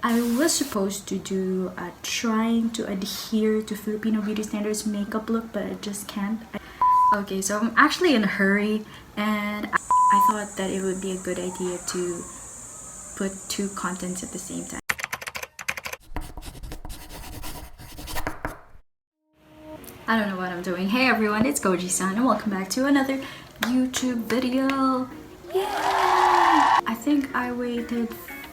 I was supposed to do trying to adhere to Filipino beauty standards makeup look, but I just can't. Okay, so I'm actually in a hurry, and I thought that it would be a good idea to put two contents at the same time. I don't know what I'm doing. Hey everyone, it's Goji-san and welcome back to another YouTube video. Yay! I think I waited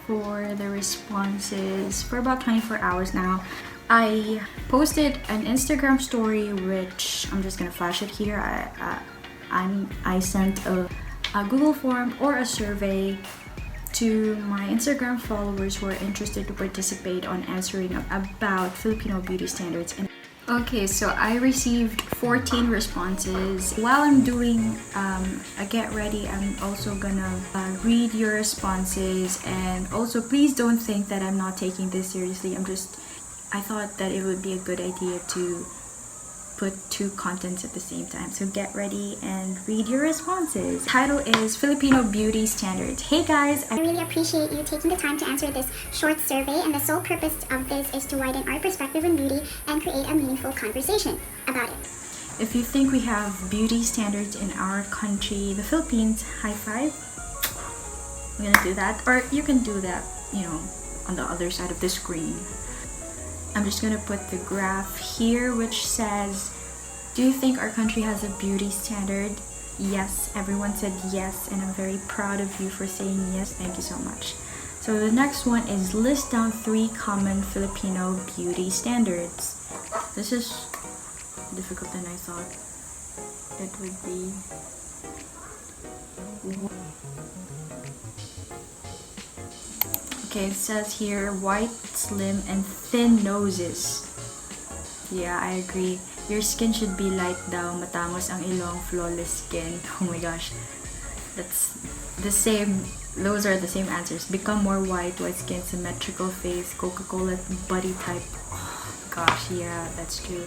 for the responses for about 24 hours now. I posted an Instagram story, which I'm just gonna flash it here. I sent a Google form or a survey to my Instagram followers who are interested to participate on answering about Filipino beauty standards. And okay, so I received 14 responses. While I'm doing a get ready, I'm also gonna read your responses, and also please don't think that I'm not taking this seriously. I thought that it would be a good idea to put two contents at the same time. So get ready and read your responses. Title is Filipino Beauty Standards. Hey guys, I really appreciate you taking the time to answer this short survey, and the sole purpose of this is to widen our perspective on beauty and create a meaningful conversation about it. If you think we have beauty standards in our country, the Philippines, high five. I'm gonna do that, or you can do that, on the other side of the screen. I'm just gonna put the graph here, which says, do you think our country has a beauty standard? Yes, everyone said yes, and I'm very proud of you for saying yes. Thank you so much. So the next one is list down 3 common Filipino beauty standards. This is difficult than I thought it would be. Okay, it says here white, slim, and thin noses. Yeah, I agree. Your skin should be light daw, matangos ang ilong, flawless skin. Oh my gosh. That's the same. Those are the same answers. Become more white skin, symmetrical face, Coca-Cola body type. Oh gosh, yeah, that's true.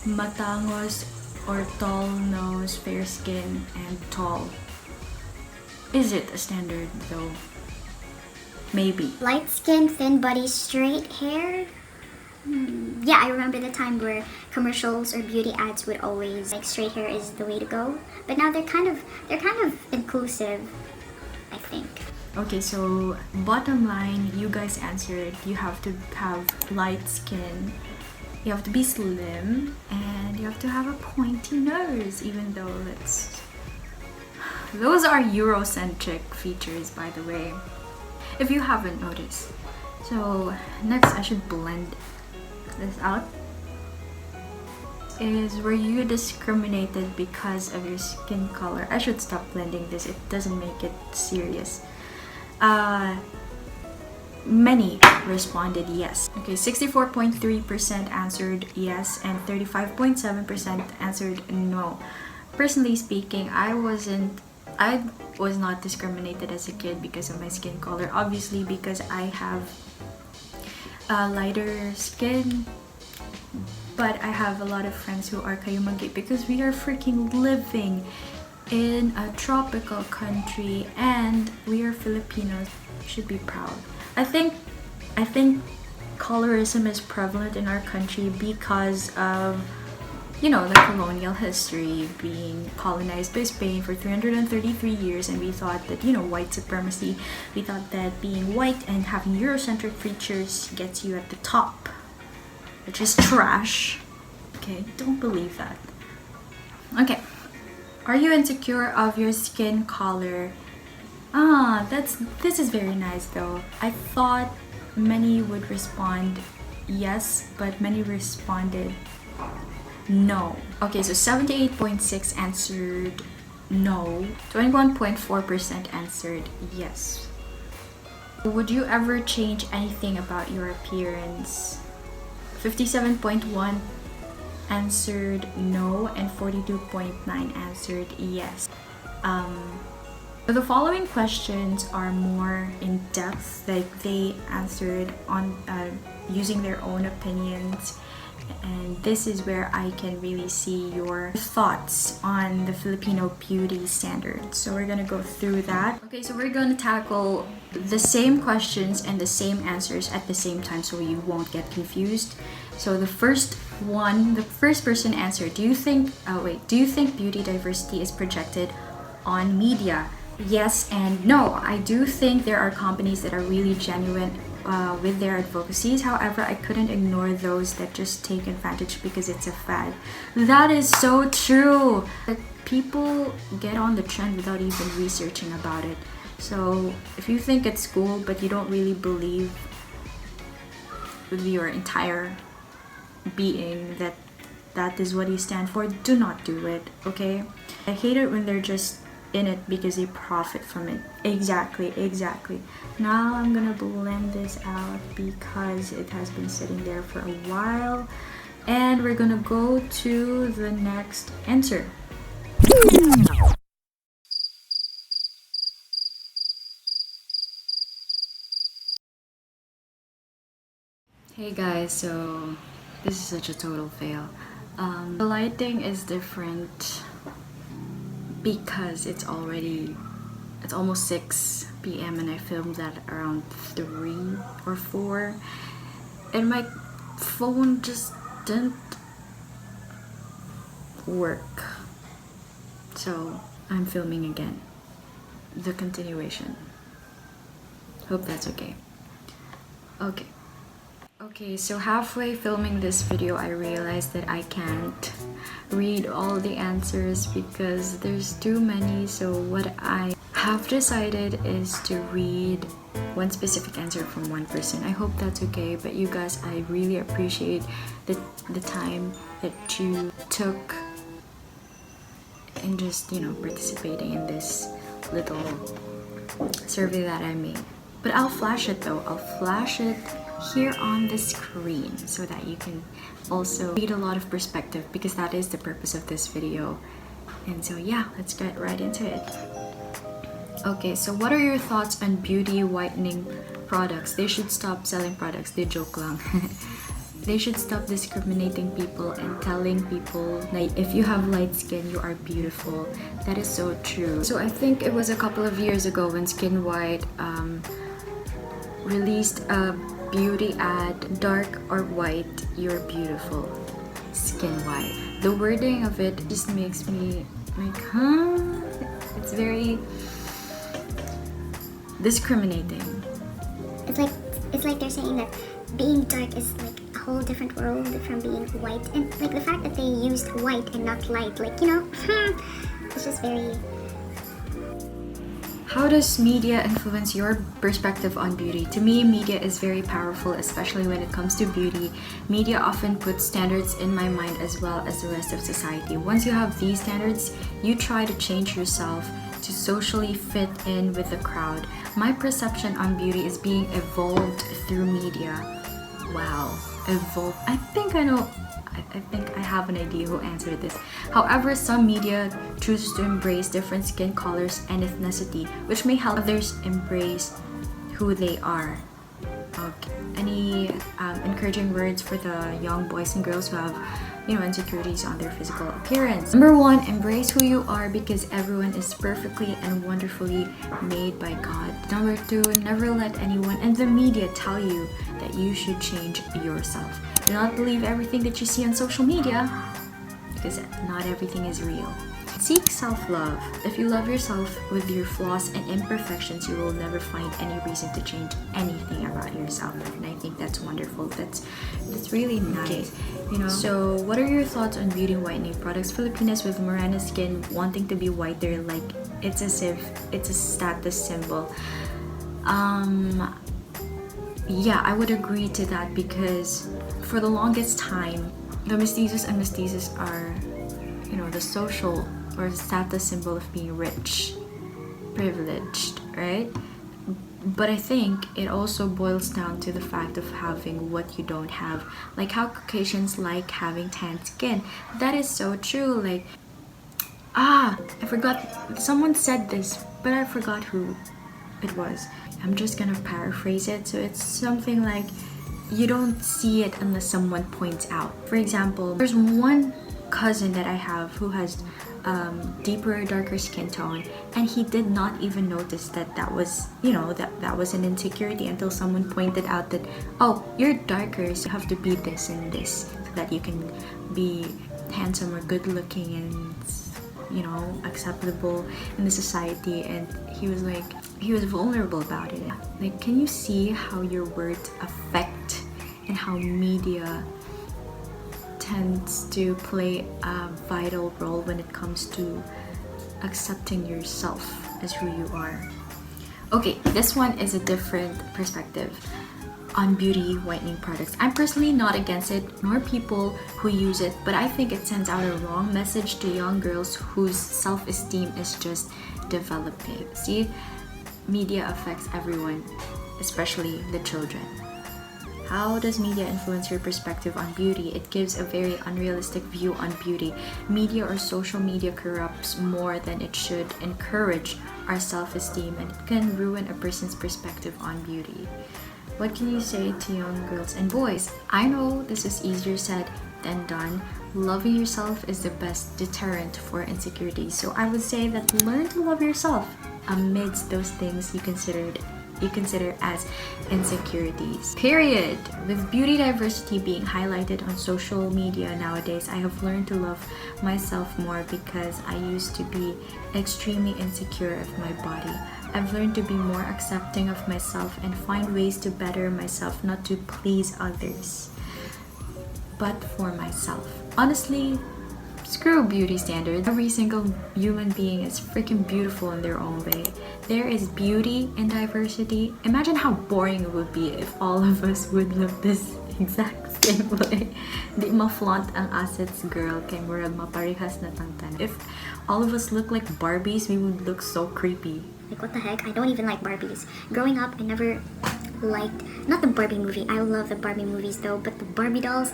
Matangos or tall nose, fair skin, and tall. Is it a standard though? Maybe. Light skin, thin body, straight hair? Yeah, I remember the time where commercials or beauty ads would always like straight hair is the way to go. But now they're kind of inclusive, I think. Okay, so bottom line, you guys answered you have to have light skin, you have to be slim, and you have to have a pointy nose, even though those are Eurocentric features, by the way, if you haven't noticed. So next, I should blend this out. Were you discriminated because of your skin color? I should stop blending this, it doesn't make it serious. Many responded yes. Okay, 64.3% answered yes and 35.7% answered no. Personally speaking, I was not discriminated as a kid because of my skin color. Obviously, because I have lighter skin, but I have a lot of friends who are kayumagi because we are freaking living in a tropical country and we are Filipinos. We should be proud. I think colorism is prevalent in our country because of the colonial history, being colonized by Spain for 333 years, and we thought that, white supremacy, we thought that being white and having Eurocentric features gets you at the top, which is trash. Okay, don't believe that. Okay, are you insecure of your skin color? This is very nice though. I thought many would respond yes, but many responded no. Okay, so 78.6% answered no, 21.4% answered yes. Would you ever change anything about your appearance? 57.1% answered no and 42.9% answered yes. So the following questions are more in depth, like they answered on using their own opinions And this is where I can really see your thoughts on the Filipino beauty standards. So we're gonna go through that. Okay, so we're gonna tackle the same questions and the same answers at the same time so you won't get confused. So the first person answered, do you think beauty diversity is projected on media? Yes and no. I do think there are companies that are really genuine with their advocacies. However, I couldn't ignore those that just take advantage because it's a fad. That is so true. That people get on the trend without even researching about it. So if you think it's cool but you don't really believe with your entire being that that is what you stand for, do not do it, okay? I hate it when they're just in it because they profit from it. Exactly. Now I'm gonna blend this out because it has been sitting there for a while, and we're gonna go to the next answer. Hey guys, so this is such a total fail. The lighting is different because it's almost 6 p.m. and I filmed that around 3 or 4, and my phone just didn't work. So I'm filming again. The continuation. Hope that's okay. Okay, so halfway filming this video, I realized that I can't read all the answers because there's too many. So what I have decided is to read one specific answer from one person. I hope that's okay, but you guys, I really appreciate the time that you took in just, participating in this little survey that I made. But I'll flash it though. I'll flash it here on the screen so that you can also read a lot of perspective, because that is the purpose of this video. And so yeah, let's get right into it. Okay, so what are your thoughts on beauty whitening products? They should stop selling products. They joke lang. They should stop discriminating people and telling people like if you have light skin you are beautiful. That is so true. So I think it was a couple of years ago when Skin White released a beauty ad, dark or white, you're beautiful. Skin White. The wording of it just makes me like, huh? It's very discriminating. It's like they're saying that being dark is like a whole different world from being white, and like the fact that they used white and not light, like, it's just very. How does media influence your perspective on beauty? To me, media is very powerful, especially when it comes to beauty. Media often puts standards in my mind as well as the rest of society. Once you have these standards, you try to change yourself to socially fit in with the crowd. My perception on beauty is being evolved through media. Wow, evolved. I think I have an idea who answered this. However, some media chooses to embrace different skin colors and ethnicity, which may help others embrace who they are. Okay. Any encouraging words for the young boys and girls who have, insecurities on their physical appearance? Number 1, embrace who you are because everyone is perfectly and wonderfully made by God. Number 2, never let anyone in the media tell you that you should change yourself. Do not believe everything that you see on social media because not everything is real. Seek self-love. If you love yourself with your flaws and imperfections, you will never find any reason to change anything about yourself. And I think that's wonderful. That's really nice. So what are your thoughts on beauty whitening products? Filipinas with morena skin wanting to be whiter, like it's as if it's a status symbol. Yeah, I would agree to that because for the longest time, the mestizos and mestizas are, the social or status symbol of being rich, privileged, right? But I think it also boils down to the fact of having what you don't have. Like how Caucasians like having tan skin. That is so true. Like, I forgot, someone said this, but I forgot who it was. I'm just gonna paraphrase it. So it's something like, you don't see it unless someone points out. For example, there's one cousin that I have who has deeper, darker skin tone, and he did not even notice that was, you know, that was an insecurity until someone pointed out that, oh, you're darker, so you have to be this and this so that you can be handsome or good looking and, you know, acceptable in the society. And he was vulnerable about it. Like, can you see how your words affect and how media tends to play a vital role when it comes to accepting yourself as who you are? Okay, this one is a different perspective on beauty whitening products. I'm personally not against it, nor people who use it, but I think it sends out a wrong message to young girls whose self-esteem is just developing. See, media affects everyone, especially the children. How does media influence your perspective on beauty? It gives a very unrealistic view on beauty. Media or social media corrupts more than it should encourage our self-esteem, and it can ruin a person's perspective on beauty. What can you say to young girls and boys? I know this is easier said than done. Loving yourself is the best deterrent for insecurities. So I would say that learn to love yourself amidst those things you consider as insecurities. Period. With beauty diversity being highlighted on social media nowadays, I have learned to love myself more because I used to be extremely insecure of my body. I've learned to be more accepting of myself and find ways to better myself, not to please others, but for myself. Honestly, screw beauty standards. Every single human being is freaking beautiful in their own way. There is beauty in diversity. Imagine how boring it would be if all of us would look this exact same way. Di ma-flaunt ang assets, girl, kay murag maparehas na tangtan. If all of us look like Barbies, we would look so creepy. Like, what the heck? I don't even like Barbies. Growing up, I never liked, not the Barbie movie. I love the Barbie movies though, but the Barbie dolls,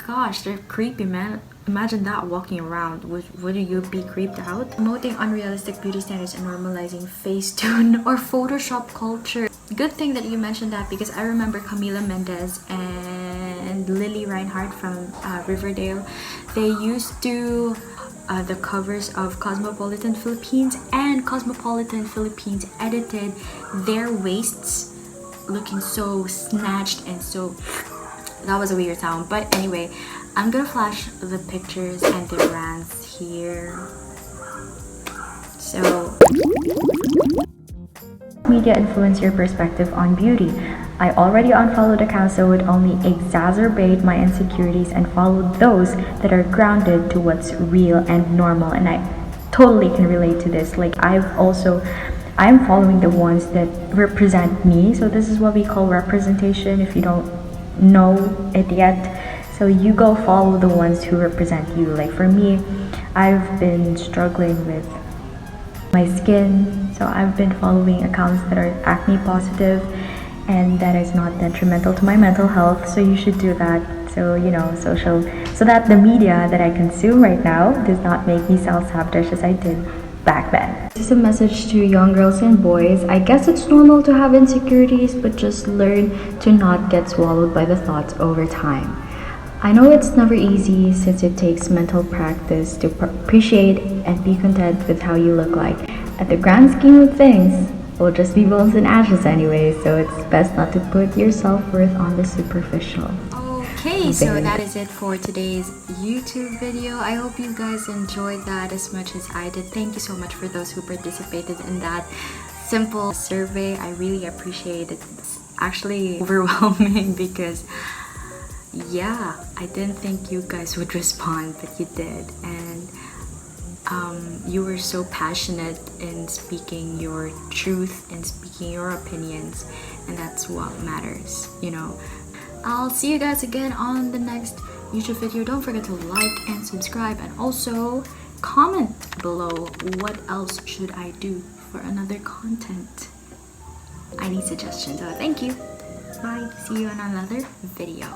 gosh, they're creepy, man. Imagine that walking around. Would you be creeped out? Promoting unrealistic beauty standards and normalizing Facetune or Photoshop culture. Good thing that you mentioned that, because I remember Camila Mendez and Lily Reinhardt from Riverdale. They used to the covers of Cosmopolitan Philippines, and Cosmopolitan Philippines edited their waists looking so snatched and so... That was a weird sound, but anyway, I'm gonna flash the pictures and the rants here. So, media influence your perspective on beauty. I already unfollowed accounts that would only exacerbate my insecurities and followed those that are grounded to what's real and normal, and I totally can relate to this. Like, I'm following the ones that represent me, so this is what we call representation if you don't know it yet. So you go follow the ones who represent you. Like for me, I've been struggling with my skin, so I've been following accounts that are acne positive, and that is not detrimental to my mental health, so you should do that. So, you know, so that the media that I consume right now does not make me self-sabotage as I did back then. This is a message to young girls and boys. I guess it's normal to have insecurities, but just learn to not get swallowed by the thoughts over time. I know it's never easy, since it takes mental practice to appreciate and be content with how you look like. At the grand scheme of things, we'll just be bones and ashes anyway, so it's best not to put your self-worth on the superficial. Okay, so that is it for today's YouTube video. I hope you guys enjoyed that as much as I did. Thank you so much for those who participated in that simple survey. I really appreciate it. It's actually overwhelming because, yeah, I didn't think you guys would respond, but you did. And you were so passionate in speaking your truth and speaking your opinions, and that's what matters, you know. I'll see you guys again on the next YouTube video. Don't forget to like and subscribe, and also comment below what else should I do for another content. I need suggestions. So thank you. Bye. See you in another video.